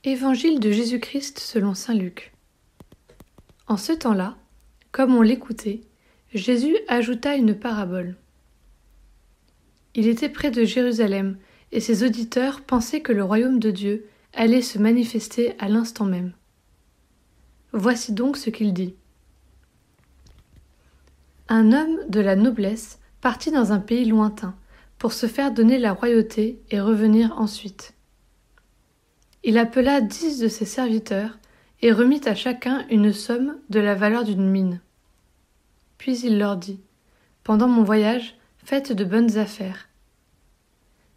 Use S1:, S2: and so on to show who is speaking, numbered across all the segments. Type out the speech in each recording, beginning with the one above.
S1: Évangile de Jésus-Christ selon saint Luc. En ce temps-là, comme on l'écoutait, Jésus ajouta une parabole. Il était près de Jérusalem, et ses auditeurs pensaient que le royaume de Dieu allait se manifester à l'instant même. Voici donc ce qu'il dit. Un homme de la noblesse partit dans un pays lointain pour se faire donner la royauté et revenir ensuite. Il appela 10 de ses serviteurs et remit à chacun une somme de la valeur d'une mine. Puis il leur dit : Pendant mon voyage, faites de bonnes affaires.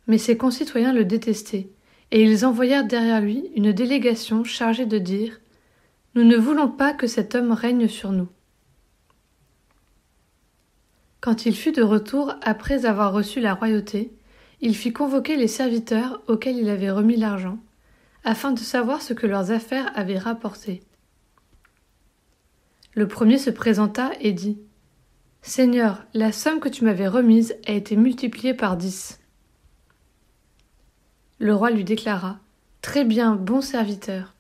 S1: Mais ses concitoyens le détestaient, et ils envoyèrent derrière lui une délégation chargée de dire : Nous ne voulons pas que cet homme règne sur nous. Quand il fut de retour après avoir reçu la royauté, il fit convoquer les serviteurs auxquels il avait remis l'argent, afin de savoir ce que leurs affaires avaient rapporté. Le premier se présenta et dit : Seigneur, la somme que tu m'avais remise a été multipliée par 10. Le roi lui déclara : Très bien, bon serviteur.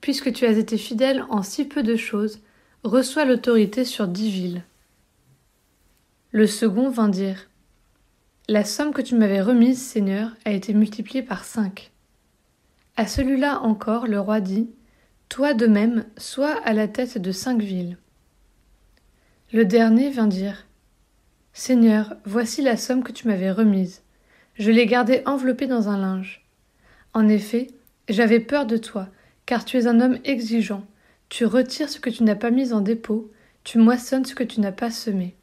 S1: Puisque tu as été fidèle en si peu de choses, reçois l'autorité sur 10 villes. Le second vint dire : La somme que tu m'avais remise, Seigneur, a été multipliée par 5. À celui-là encore, le roi dit : Toi de même, sois à la tête de 5 villes. Le dernier vint dire : Seigneur, voici la somme que tu m'avais remise. Je l'ai gardée enveloppée dans un linge. En effet, j'avais peur de toi, car tu es un homme exigeant. Tu retires ce que tu n'as pas mis en dépôt, tu moissonnes ce que tu n'as pas semé.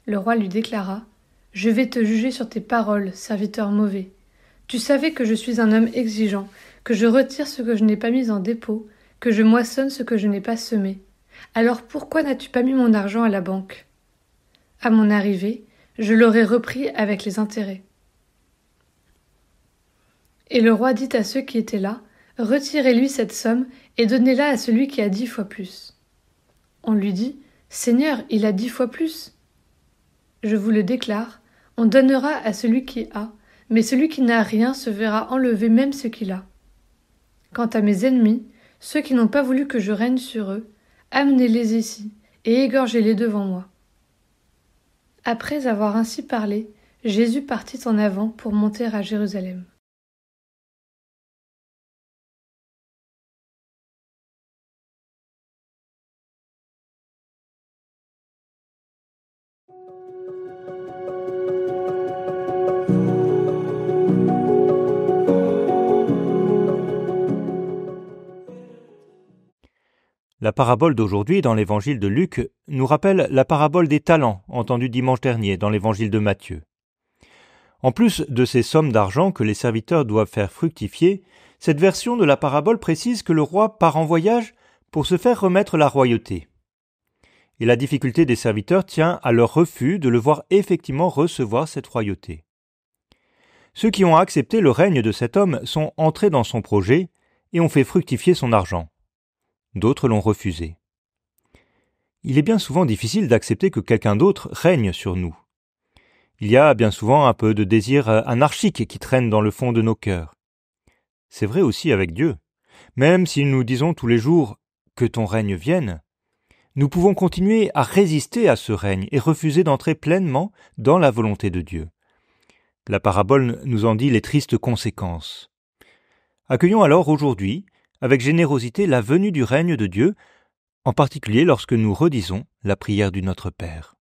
S1: Le roi lui déclara : Je vais te juger sur tes paroles, serviteur mauvais. Tu savais que je suis un homme exigeant, que je retire ce que je n'ai pas mis en dépôt, que je moissonne ce que je n'ai pas semé. Alors pourquoi n'as-tu pas mis mon argent à la banque ? À mon arrivée, je l'aurais repris avec les intérêts. Et le roi dit à ceux qui étaient là : Retirez-lui cette somme et donnez-la à celui qui a 10 fois plus. On lui dit : Seigneur, il a 10 fois plus. Je vous le déclare, on donnera à celui qui a, mais celui qui n'a rien se verra enlever même ce qu'il a. Quant à mes ennemis, ceux qui n'ont pas voulu que je règne sur eux, amenez-les ici et égorgez-les devant moi. Après avoir ainsi parlé, Jésus partit en avant pour monter à Jérusalem.
S2: La parabole d'aujourd'hui dans l'évangile de Luc nous rappelle la parabole des talents entendue dimanche dernier dans l'évangile de Matthieu. En plus de ces sommes d'argent que les serviteurs doivent faire fructifier, cette version de la parabole précise que le roi part en voyage pour se faire remettre la royauté. Et la difficulté des serviteurs tient à leur refus de le voir effectivement recevoir cette royauté. Ceux qui ont accepté le règne de cet homme sont entrés dans son projet et ont fait fructifier son argent. D'autres l'ont refusé. Il est bien souvent difficile d'accepter que quelqu'un d'autre règne sur nous. Il y a bien souvent un peu de désir anarchique qui traîne dans le fond de nos cœurs. C'est vrai aussi avec Dieu. Même si nous disons tous les jours « que ton règne vienne », nous pouvons continuer à résister à ce règne et refuser d'entrer pleinement dans la volonté de Dieu. La parabole nous en dit les tristes conséquences. Accueillons alors aujourd'hui avec générosité la venue du règne de Dieu, en particulier lorsque nous redisons la prière du Notre Père.